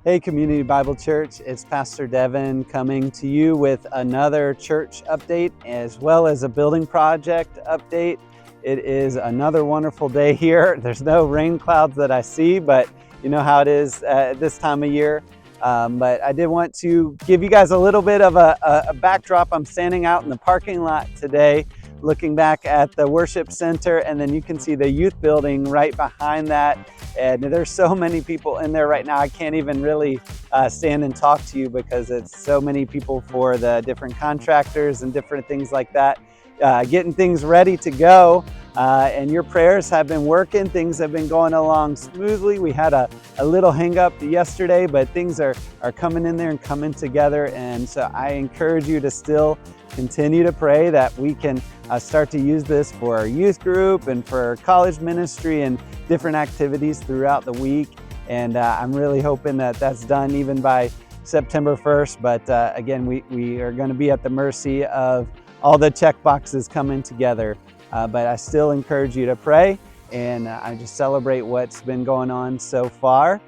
Hey, Community Bible Church, it's Pastor Devin coming to you with another church update as well as a building project update. It is another wonderful day here. There's no rain clouds that I see, but you know how it is this time of year. But I did want to give you guys a little bit of a backdrop. I'm standing out in the parking lot today looking back at the worship center, and then you can see the youth building right behind that. And there's so many people in there right now. I can't even really stand and talk to you because it's so many people for the different contractors and different things like that, getting things ready to go. And your prayers have been working. Things have been going along smoothly. We had a little hang up yesterday, but things are coming in there and coming together. And so I encourage you to still continue to pray that we can start to use this for our youth group and for college ministry and different activities throughout the week. And I'm really hoping that that's done even by September 1st. But again, we are going to be at the mercy of all the check boxes coming together. But I still encourage you to pray, and I just celebrate what's been going on so far.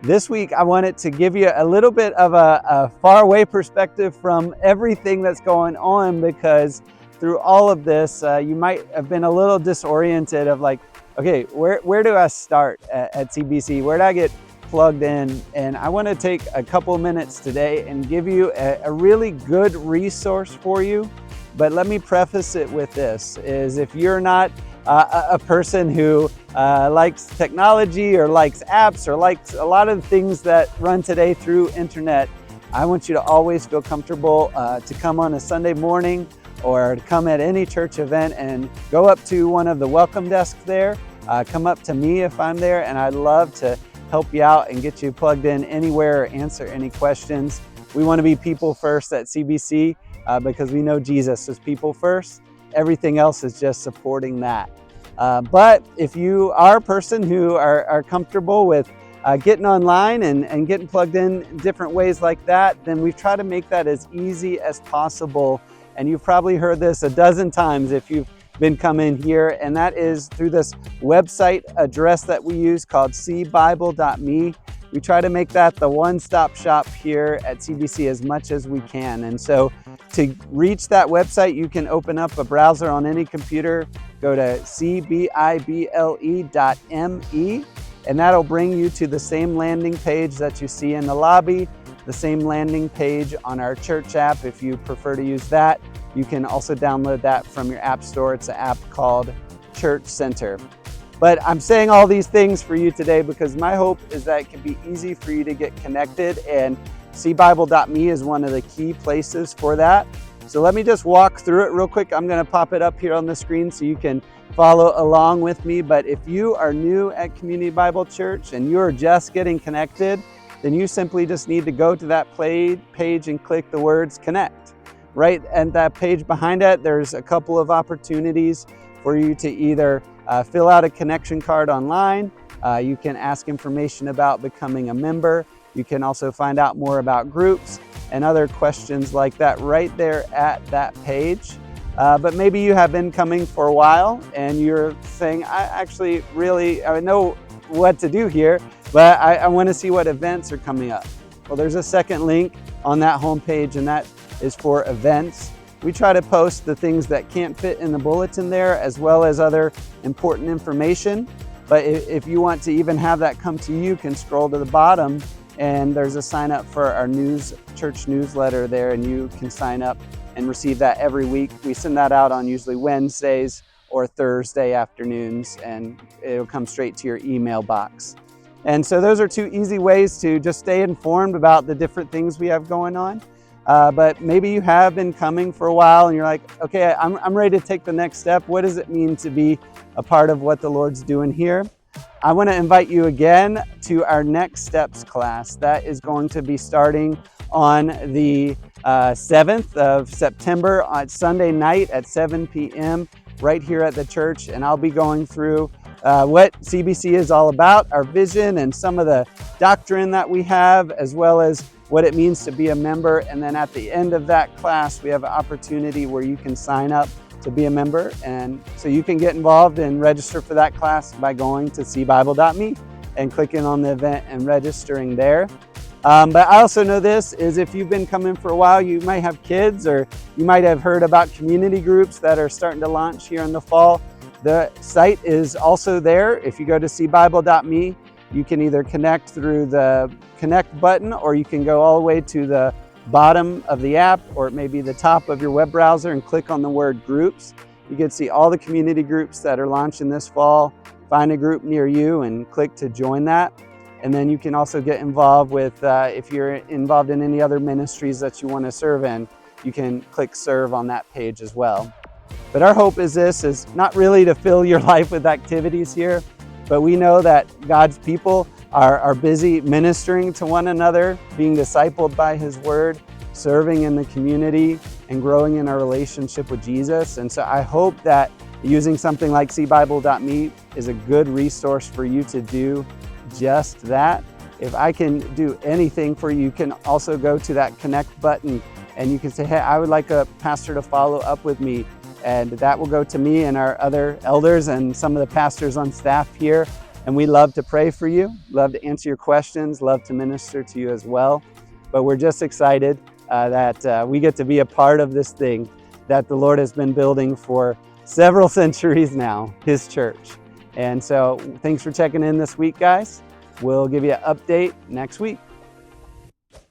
This week, I wanted to give you a little bit of a faraway perspective from everything that's going on, because through all of this, you might have been a little disoriented of like, okay, where do I start at CBC? Where do I get plugged in? And I want to take a couple minutes today and give you a really good resource for you. But let me preface it with this, is if you're not a person who likes technology or likes apps or likes a lot of the things that run today through internet, I want you to always feel comfortable to come on a Sunday morning or to come at any church event and go up to one of the welcome desks there. Come up to me if I'm there, and I'd love to help you out and get you plugged in anywhere or answer any questions. We want to be people first at CBC. Because we know Jesus is people first. Everything else is just supporting that. But if you are a person who are comfortable with getting online and getting plugged in different ways like that, then we try to make that as easy as possible. And you've probably heard this a dozen times if you've been coming here, and that is through this website address that we use called cbible.me. We try to make that the one-stop shop here at CBC as much as we can. And so to reach that website, you can open up a browser on any computer, go to cbible.me, and that'll bring you to the same landing page that you see in the lobby, the same landing page on our church app. If you prefer to use that, you can also download that from your app store. It's an app called Church Center. But I'm saying all these things for you today because my hope is that it can be easy for you to get connected, and cbible.me is one of the key places for that. So let me just walk through it real quick. I'm going to pop it up here on the screen so you can follow along with me. But if you are new at Community Bible Church and you're just getting connected, then you simply just need to go to that page and click the words connect. Right at that page behind it, there's a couple of opportunities for you to either fill out a connection card online. You can ask information about becoming a member. You can also find out more about groups and other questions like that right there at that page. But maybe you have been coming for a while and you're saying, I know what to do here, but I want to see what events are coming up. Well, there's a second link on that homepage, and that is for events. We try to post the things that can't fit in the bulletin there, as well as other important information. But if you want to even have that come to you, can scroll to the bottom, and there's a sign up for our church newsletter there, and you can sign up and receive that every week. We send that out on usually Wednesdays or Thursday afternoons, and it'll come straight to your email box. And so those are two easy ways to just stay informed about the different things we have going on. But maybe you have been coming for a while and you're like, okay, I'm ready to take the next step. What does it mean to be a part of what the Lord's doing here? I want to invite you again to our Next Steps class. That is going to be starting on the 7th of September on Sunday night at 7 p.m. right here at the church. And I'll be going through what CBC is all about, our vision, and some of the doctrine that we have, as well as what it means to be a member. And then at the end of that class, we have an opportunity where you can sign up to be a member. And so you can get involved and register for that class by going to cbible.me and clicking on the event and registering there. But I also know this is if you've been coming for a while, you might have kids, or you might have heard about community groups that are starting to launch here in the fall. The site is also there. If you go to cbible.me, you can either connect through the connect button, or you can go all the way to the bottom of the app, or it may be the top of your web browser, and click on the word groups. You can see all the community groups that are launching this fall. Find a group near you and click to join that. And then you can also get involved with, if you're involved in any other ministries that you want to serve in, you can click serve on that page as well. But our hope is not really to fill your life with activities here, but we know that God's people are busy ministering to one another, being discipled by His Word, serving in the community, and growing in our relationship with Jesus. And so I hope that using something like cbible.me is a good resource for you to do just that. If I can do anything for you, you can also go to that connect button and you can say, hey, I would like a pastor to follow up with me. And that will go to me and our other elders and some of the pastors on staff here. And we love to pray for you, love to answer your questions, love to minister to you as well. But we're just excited that we get to be a part of this thing that the Lord has been building for several centuries now, His church. And so thanks for checking in this week, guys. We'll give you an update next week.